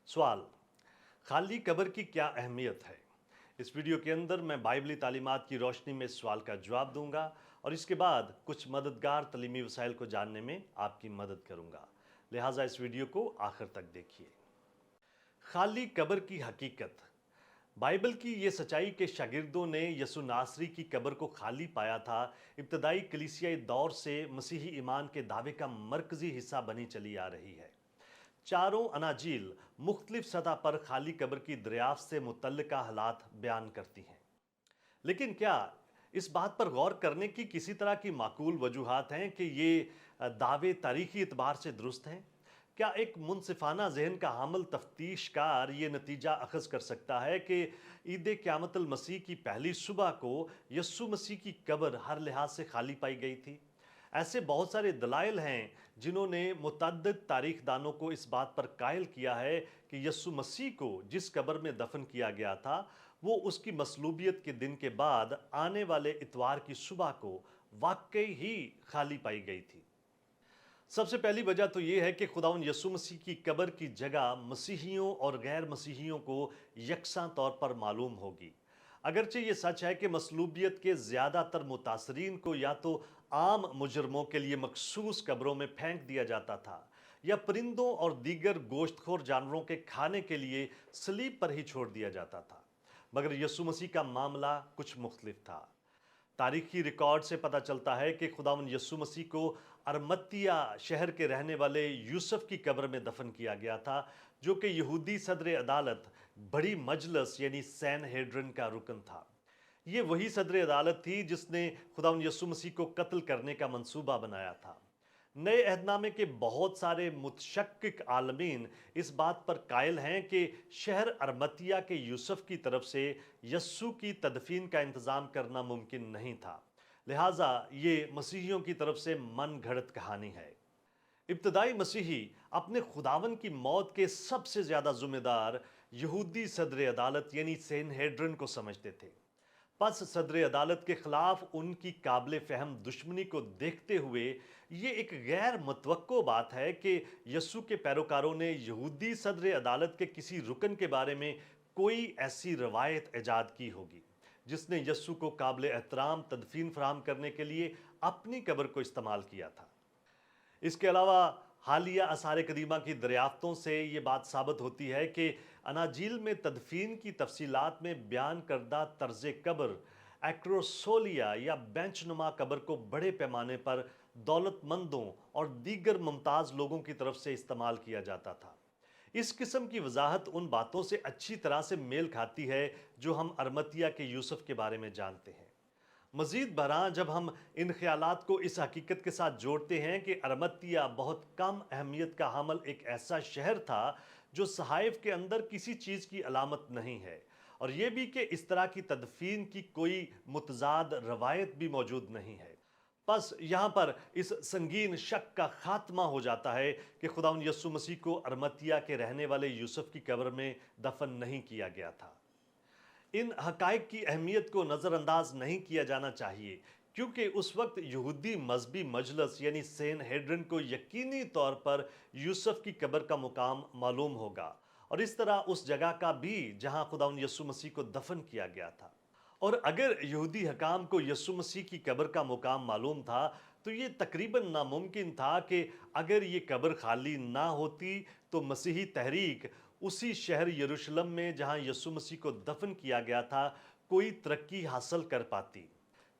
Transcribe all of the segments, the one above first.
सवाल, खाली कब्र की क्या अहमियत है? इस वीडियो के अंदर मैं बाइबली तालीमात की रोशनी में इस सवाल का जवाब दूंगा और इसके बाद कुछ मददगार तलीमी वसाइल को जानने में आपकी मदद करूंगा। लिहाजा इस वीडियो को आखिर तक देखिए। खाली कब्र की हकीकत। बाइबल की ये सच्चाई के शागिर्दों ने यसु नासरी की कब्र को खाली पाया था, इब्तदाई कलीसियाई दौर से मसीही ईमान के दावे का मरकजी हिस्सा बनी चली आ रही है। चारों अनाजील मुख्तलिफ सतह पर खाली कब्र की दरियाफ्त से मुतल्लिका हालात बयान करती हैं। लेकिन क्या इस बात पर गौर करने की किसी तरह की माकूल वजूहात हैं कि ये दावे तारीखी एतबार से दुरुस्त हैं? क्या एक मुनसिफाना जहन का हामिल तफ्तीशकार ये नतीजा अखज़ कर सकता है कि ईद क़यामतुल मसीह की पहली सुबह को यस्सु मसीह की कब्र हर लिहाज से खाली पाई गई थी? ऐसे बहुत सारे दलाइल हैं जिन्होंने मुतअद्दिद तारीखदानों को इस बात पर कायल किया है कि यस्सु मसीह को जिस कब्र में दफन किया गया था वो उसकी मसलूबियत के दिन के बाद आने वाले इतवार की सुबह को वाकई ही खाली पाई गई थी। सबसे पहली वजह तो यह है कि खुदावन यसु मसीह की कब्र की जगह मसीहियों और गैर मसीहियों को यकसा तौर पर मालूम होगी। अगरचे ये सच है कि मसलूबियत के ज़्यादातर मुतासरीन को या तो आम मुजरमों के लिए मखसूस कब्रों में फेंक दिया जाता था या परिंदों और दीगर गोश्तखोर जानवरों के खाने के लिए सलीब पर ही छोड़ दिया जाता था। मगर यसु मसीह का मामला कुछ मुख्तलिफ था। तारीखी रिकॉर्ड से पता चलता है कि खुदावन यसु मसीह को अरमतिया शहर के रहने वाले यूसुफ की कब्र में दफन किया गया था, जो कि यहूदी सदर अदालत बड़ी मजलस यानी सैनहेड्रिन का रुकन था। ये वही सदर अदालत थी जिसने खुदावन यसु मसीह को कत्ल करने का मंसूबा बनाया था। नए अहदनामे के बहुत सारे मुतशक्किक आलमीन इस बात पर कायल हैं कि शहर अरमतिया के यूसुफ की तरफ से यस्सु की तदफीन का इंतज़ाम करना मुमकिन नहीं था। लिहाजा ये मसीहियों की तरफ से मन घड़त कहानी है। इब्तदाई मसीही अपने खुदावन की मौत के सबसे ज़्यादा ज़िम्मेदार यहूदी सदर अदालत यानी सैनहेड्रिन को समझते थे। पस सदर अदालत के खिलाफ उनकी काबिल फ़हम दुश्मनी को देखते हुए ये एक गैर मुतवक्को बात है कि यस्सु के पैरोकारों ने यहूदी सदर अदालत के किसी रुकन के बारे में कोई ऐसी रवायत ईजाद की होगी जिसने यस्सु को काबिल एहतराम तदफीन फराहम करने के लिए अपनी कब्र को इस्तेमाल किया था। इसके अलावा हालिया आसार कदीमा की दरियाफ्तों से ये बात साबित होती है कि अनाजील में तदफीन की तफसीलात में बयान करदा तर्ज कब्र एक्रोसोलिया या बेंच नुमा कब्र को बड़े पैमाने पर दौलतमंदों और दीगर मुमताज़ लोगों की तरफ से इस्तेमाल किया जाता था। इस किस्म की वजाहत उन बातों से अच्छी तरह से मेल खाती है जो हम अरमतिया के यूसुफ के बारे में जानते हैं। मज़ीद बरआं जब हम इन ख्यालात को इस हकीकत के साथ जोड़ते हैं कि अरमतिया बहुत कम अहमियत का हामिल एक ऐसा शहर था जो सहाइफ के अंदर किसी चीज़ की अलामत नहीं है, और यह भी कि इस तरह की तदफीन की कोई मुतजाद रवायत भी मौजूद नहीं है। बस यहाँ पर इस संगीन शक का खात्मा हो जाता है कि खुदावन यसु मसीह को अरमतिया के रहने वाले यूसुफ की कब्र में दफन नहीं किया गया था। इन हकाइक की अहमियत को नज़रअंदाज नहीं किया जाना चाहिए, क्योंकि उस वक्त यहूदी मजहबी मजलस यानी सैनहेड्रिन को यकीनी तौर पर यूसुफ की कब्र का मुकाम मालूम होगा, और इस तरह उस जगह का भी जहां खुदावन यसु मसीह को दफन किया गया था। और अगर यहूदी हकाम को यसु मसीह की कब्र का मुकाम मालूम था तो ये तकरीबन नामुमकिन था कि अगर ये कब्र खाली ना होती तो मसीही तहरीक उसी शहर यरूशलेम में जहां यसु मसीह को दफन किया गया था कोई तरक्की हासिल कर पाती।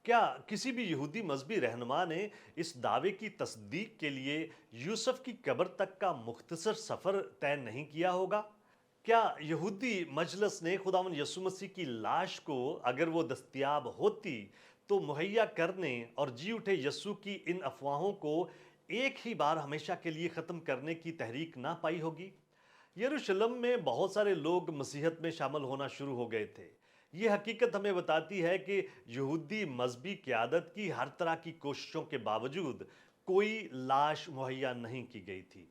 क्या किसी भी यहूदी मजहबी रहनुमा ने इस दावे की तस्दीक के लिए यूसुफ की कब्र तक का मुख्तसर सफ़र तय नहीं किया होगा? क्या यहूदी मजलस ने खुदावन यसु मसीह की लाश को अगर वो दस्तयाब होती तो मुहैया करने और जी उठे यसु की इन अफवाहों को एक ही बार हमेशा के लिए ख़त्म करने की तहरीक ना पाई होगी? यरूशलेम में बहुत सारे लोग मसीहत में शामिल होना शुरू हो गए थे। ये हकीकत हमें बताती है कि यहूदी मजहबी क़यादत की हर तरह की कोशिशों के बावजूद कोई लाश मुहैया नहीं की गई थी।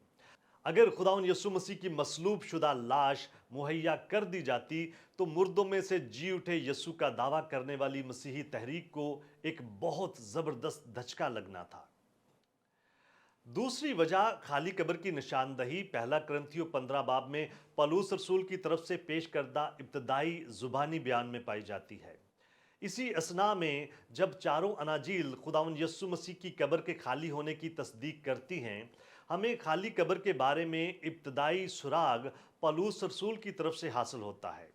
अगर खुदावन यसु मसीह की मसलूब शुदा लाश मुहैया कर दी जाती तो मुर्दों में से जी उठे यसु का दावा करने वाली मसीही तहरीक को एक बहुत ज़बरदस्त धचका लगना था। दूसरी वजह खाली कब्र की निशानदही पहला करंथियों 15 बाब में पौलुस रसूल की तरफ से पेश करदा इब्तदाई जुबानी बयान में पाई जाती है। इसी असना में जब चारों अनाजील खुदावंद यस्सु मसीह की कब्र के खाली होने की तस्दीक करती हैं, हमें खाली कब्र के बारे में इब्तदाई सुराग पौलुस रसूल की तरफ से हासिल होता है।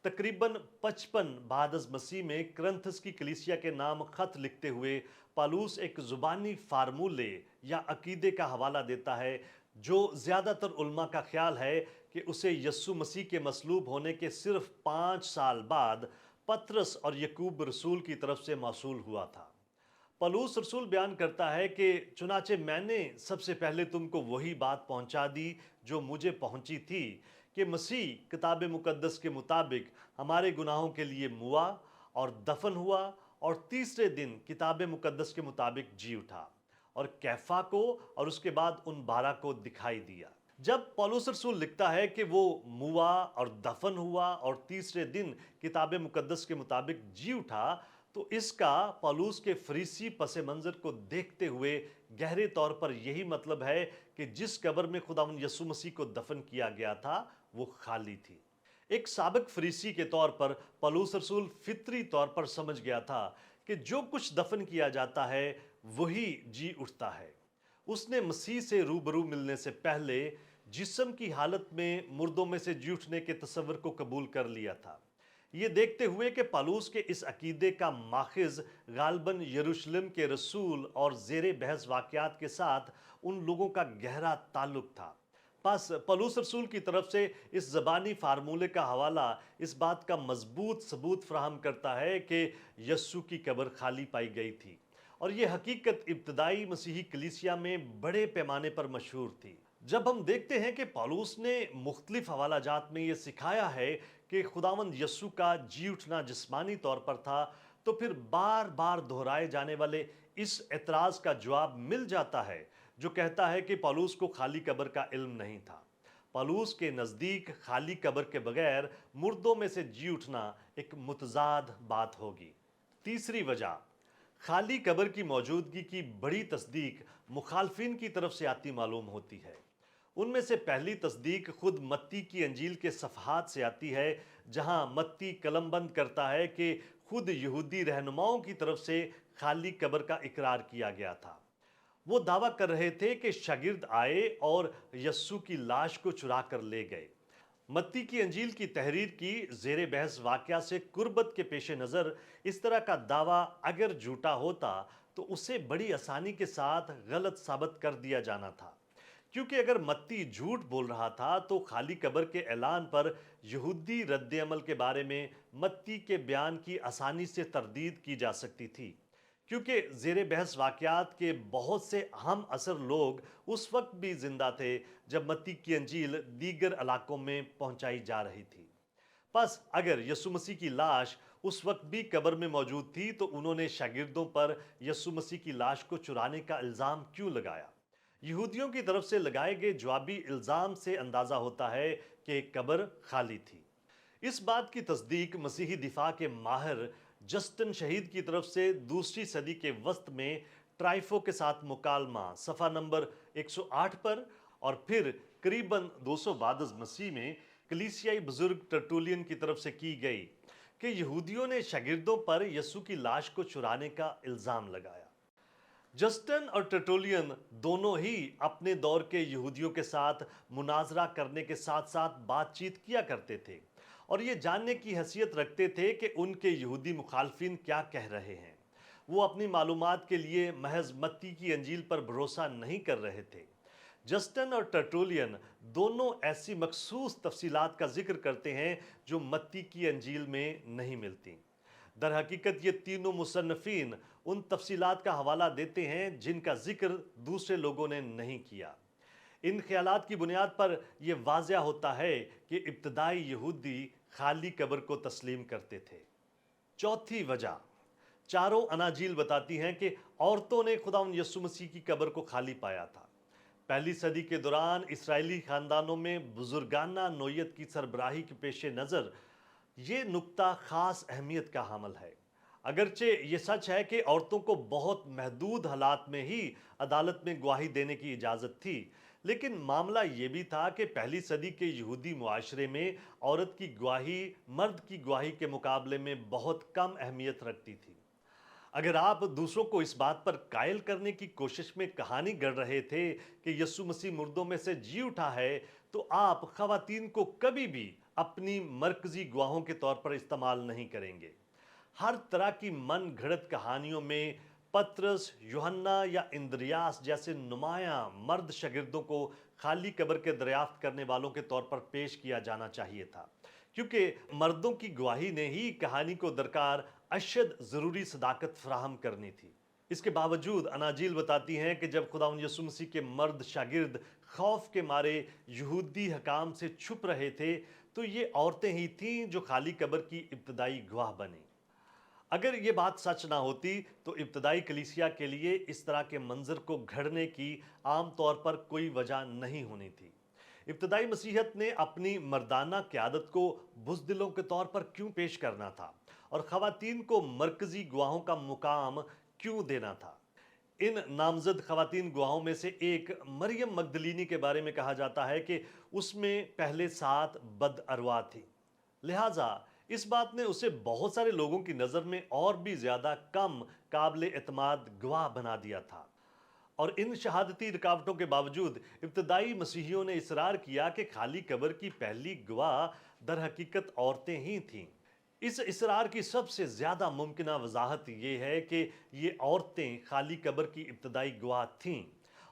तकरीबन 55 बाद अज़ मसीह में करंथस की कलीसिया के नाम खत लिखते हुए पौलुस एक ज़ुबानी फार्मूले या अकीदे का हवाला देता है जो ज़्यादातर उलमा का ख्याल है कि उसे यस्सु मसीह के मसलूब होने के सिर्फ 5 साल बाद पतरस और यकूब रसूल की तरफ से मौसूल हुआ था। पौलुस रसूल बयान करता है कि चुनाचे मैंने सबसे पहले तुमको वही बात पहुंचा दी जो मुझे पहुंची थी कि मसीह किताब मुकद्दस के मुताबिक हमारे गुनाहों के लिए मुआ और दफन हुआ और तीसरे दिन किताब मुकद्दस के मुताबिक जी उठा और कैफा को और उसके बाद उन 12 को दिखाई दिया। जब पौलुस रसूल लिखता है कि वो मुआ और दफन हुआ और तीसरे दिन किताब मुकद्दस के मुताबिक जी उठा, तो इसका पौलुस के फरीसी पसे मंजर को देखते हुए गहरे तौर पर यही मतलब है कि जिस कब्र में खुदावंद यस्सु मसीह को दफन किया गया था वो खाली थी। एक साबिक फरीसी के तौर पर पौलुस रसूल फितरी तौर पर समझ गया था कि जो कुछ दफन किया जाता है वही जी उठता है। उसने मसीह से रूबरू मिलने से पहले जिस्म की हालत में मुर्दों में से जी उठने के तस्वर को कबूल कर लिया था। ये देखते हुए कि पौलुस के इस अकीदे का माखिज गालबन यरूशलेम के रसूल और ज़ेरे बहस वाक़यात के साथ उन लोगों का गहरा ताल्लुक था। बस पौलुस रसूल की तरफ से इस ज़बानी फार्मूले का हवाला इस बात का मजबूत सबूत फराहम करता है कि यस्सु की कब्र खाली पाई गई थी और ये हकीकत इब्तदाई मसीही कलीसिया में बड़े पैमाने पर मशहूर थी। जब हम देखते हैं कि पौलुस ने मुख्तलिफ हवालाजात में ये सिखाया है कि खुदावंद यस्सु का जी उठना जिस्मानी तौर पर था, तो फिर बार बार दोहराए जाने वाले इस एतराज़ का जवाब मिल जाता है जो कहता है कि पौलुस को खाली कब्र का इल्म नहीं था। पौलुस के नज़दीक खाली कब्र के बगैर मुर्दों में से जी उठना एक मुतजाद बात होगी। तीसरी वजह, खाली कब्र की मौजूदगी की बड़ी तस्दीक मुखालफिन की तरफ से आती मालूम होती है। उनमें से पहली तस्दीक खुद मत्ती की अंजील के सफ़हात से आती है, जहां मत्ती कलमबंद करता है कि खुद यहूदी रहनुमाओं की तरफ से खाली कब्र का इकरार किया गया था। वो दावा कर रहे थे कि शागिर्द आए और यस्सु की लाश को चुरा कर ले गए। मत्ती की अंजील की तहरीर की ज़ेरे बहस वाक़या से कुर्बत के पेश नज़र इस तरह का दावा अगर झूठा होता तो उसे बड़ी आसानी के साथ गलत साबित कर दिया जाना था, क्योंकि अगर मत्ती झूठ बोल रहा था तो खाली कब्र के ऐलान पर यहूदी रद्द अमल के बारे में मत्ती के बयान की आसानी से तरदीद की जा सकती थी, क्योंकि ज़ेरे बहस वाक़यात के बहुत से अहम असर लोग उस वक्त भी जिंदा थे जब मत्ती की अंजील दीगर इलाकों में पहुंचाई जा रही थी। बस अगर यस्सु मसीह की लाश उस वक्त भी कब्र में मौजूद थी तो उन्होंने शागिर्दों पर यस्सु मसीह की लाश को चुराने का इल्ज़ाम क्यों लगाया? यहूदियों की तरफ से लगाए गए जवाबी इल्ज़ाम से अंदाज़ा होता है कि कब्र खाली थी। इस बात की तस्दीक मसीही दिफा के माहिर जस्टिन शहीद की तरफ से दूसरी सदी के वस्त में ट्राइफो के साथ मुकालमा सफ़ा नंबर 108 पर और फिर करीबन 200 बाद अज़ मसीह में कलीसियाई बुजुर्ग टर्टुलियन की तरफ से की गई कि यहूदियों ने शागिर्दों पर यस्सु की लाश को चुराने का इल्ज़ाम लगाया। जस्टिन और टर्टुलियन दोनों ही अपने दौर के यहूदियों के साथ मुनाजरा करने के साथ साथ बातचीत किया करते थे और ये जानने की हैसियत रखते थे कि उनके यहूदी मुखालफिन क्या कह रहे हैं। वो अपनी मालूमात के लिए महज मत्ती की अंजील पर भरोसा नहीं कर रहे थे। जस्टिन और टर्टुलियन दोनों ऐसी मखसूस तफसीलात का जिक्र करते हैं जो मत्ती की अंजील में नहीं मिलती। दर हकीकत ये तीनों मुसन्नफीन उन तफसीलात का हवाला देते हैं जिनका जिक्र दूसरे लोगों ने नहीं किया। इन ख्यालात की बुनियाद पर यह वाज़िया होता है कि इब्तदाई यहूदी खाली कब्र को तस्लीम करते थे। चौथी वजह, चारों अनाजील बताती हैं कि औरतों ने खुदावंद यस्सु मसीह की कब्र को खाली पाया था। पहली सदी के दौरान इसराइली ख़ानदानों में बुजुर्गाना नोयत की सरबराही के पेश नज़र ये नुक्ता ख़ास अहमियत का हामिल है। अगरचे ये सच है कि औरतों को बहुत महदूद हालात में ही अदालत में गवाही देने की इजाज़त थी, लेकिन मामला ये भी था कि पहली सदी के यहूदी मुआशरे में औरत की गवाही मर्द की गवाही के मुकाबले में बहुत कम अहमियत रखती थी। अगर आप दूसरों को इस बात पर कायल करने की कोशिश में कहानी गढ़ रहे थे कि यीशु मसीह मुर्दों में से जी उठा है, तो आप खवातीन को कभी भी अपनी मरकजी गवाहों के तौर पर इस्तेमाल नहीं करेंगे। हर तरह की मन घड़त कहानियों में पतरस, यूहन्ना या इंद्रियास जैसे नुमाया मर्द शागिर्दों को खाली कब्र के दरियाफ्त करने वालों के तौर पर पेश किया जाना चाहिए था, क्योंकि मर्दों की गवाही ने ही कहानी को दरकार अशद ज़रूरी सदाकत फराहम करनी थी। इसके बावजूद अनाजील बताती हैं कि जब खुदावंद यीशु मसीह के मर्द शागिर्द खौफ के मारे यहूदी हकाम से छुप रहे थे, तो ये औरतें ही थीं जो खाली कब्र की इब्तदाई गवाह बनी। अगर ये बात सच ना होती तो इब्तदाई कलीसिया के लिए इस तरह के मंजर को घड़ने की आम तौर पर कोई वजह नहीं होनी थी। इब्तदाई मसीहत ने अपनी मर्दाना क़यादत को बुज़दिलों के तौर पर क्यों पेश करना था और ख़वातीन को मरकज़ी गवाहों का मुकाम क्यों देना था? इन नामज़द ख़वातीन गवाहों में से एक मरियम मगदलीनी के बारे में कहा जाता है कि उसमें पहले 7 बदअरवा थी। लिहाजा इस बात ने उसे बहुत सारे लोगों की नज़र में और भी ज़्यादा कम काबिल एतमाद गवाह बना दिया था। और इन शहादती रुकावटों के बावजूद इब्तदाई मसीहियों ने इसरार किया कि खाली कब्र की पहली गवाह दर हकीकत औरतें ही थीं। इस इसरार की सबसे ज़्यादा मुमकिना वजाहत ये है कि ये औरतें खाली कब्र की इब्तदाई गवाह थीं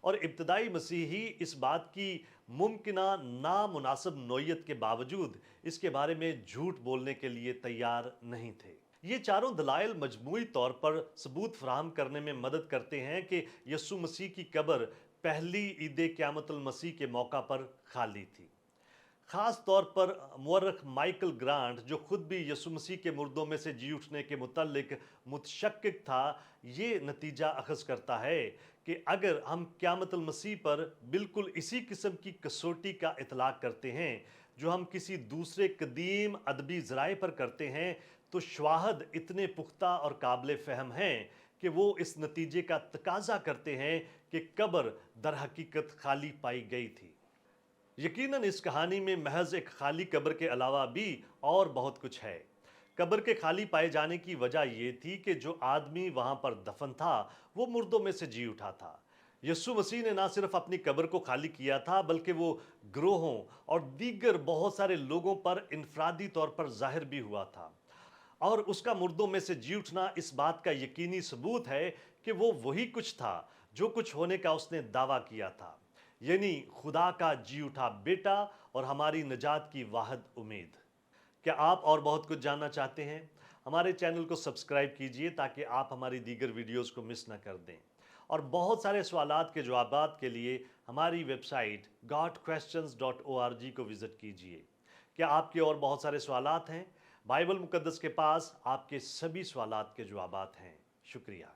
और इब्तदाई मसीही इस बात की मुमकिना नामुनासिब नोयत के बावजूद इसके बारे में झूठ बोलने के लिए तैयार नहीं थे। ये चारों दलाइल मजमूई तौर पर सबूत फराहम करने में मदद करते हैं कि यीशु मसीह की कब्र पहली ईद क़यामतुल मसीह के मौका पर खाली थी। ख़ास तौर पर मुअर्रिख़ माइकल ग्रांट, जो खुद भी यीशु मसीह के मुर्दों में से जी उठने के मुतल्लिक मुतशक्किक था, ये नतीजा अख़ज़ करता है कि अगर हम क़यामतुल मसीह पर बिल्कुल इसी किस्म की कसौटी का इतलाक़ करते हैं जो हम किसी दूसरे कदीम अदबी ज़राए पर करते हैं, तो शवाहद इतने पुख्ता और काबिल फ़हम हैं कि वो इस नतीजे का तकाज़ा करते हैं कि कब्र दर हकीकत खाली पाई गई थी। यकीनन इस कहानी में महज एक खाली कब्र के अलावा भी और बहुत कुछ है। कब्र के खाली पाए जाने की वजह यह थी कि जो आदमी वहां पर दफन था वो मुर्दों में से जी उठा था। यीशु मसीह ने ना सिर्फ अपनी कब्र को खाली किया था, बल्कि वो ग्रोहों और दीगर बहुत सारे लोगों पर इनफरादी तौर पर जाहिर भी हुआ था। और उसका मुर्दों में से जी उठना इस बात का यकीनी सबूत है कि वो वही कुछ था जो कुछ होने का उसने दावा किया था, यानी खुदा का जी उठा बेटा और हमारी निजात की वाहिद उम्मीद। क्या आप और बहुत कुछ जानना चाहते हैं? हमारे चैनल को सब्सक्राइब कीजिए ताकि आप हमारी दीगर वीडियोस को मिस ना कर दें। और बहुत सारे सवालात के जवाबात के लिए हमारी वेबसाइट godquestions.org को विज़िट कीजिए। क्या आपके और बहुत सारे सवालात हैं? बाइबल मुकद्दस के पास आपके सभी सवालात के जवाबात हैं। शुक्रिया।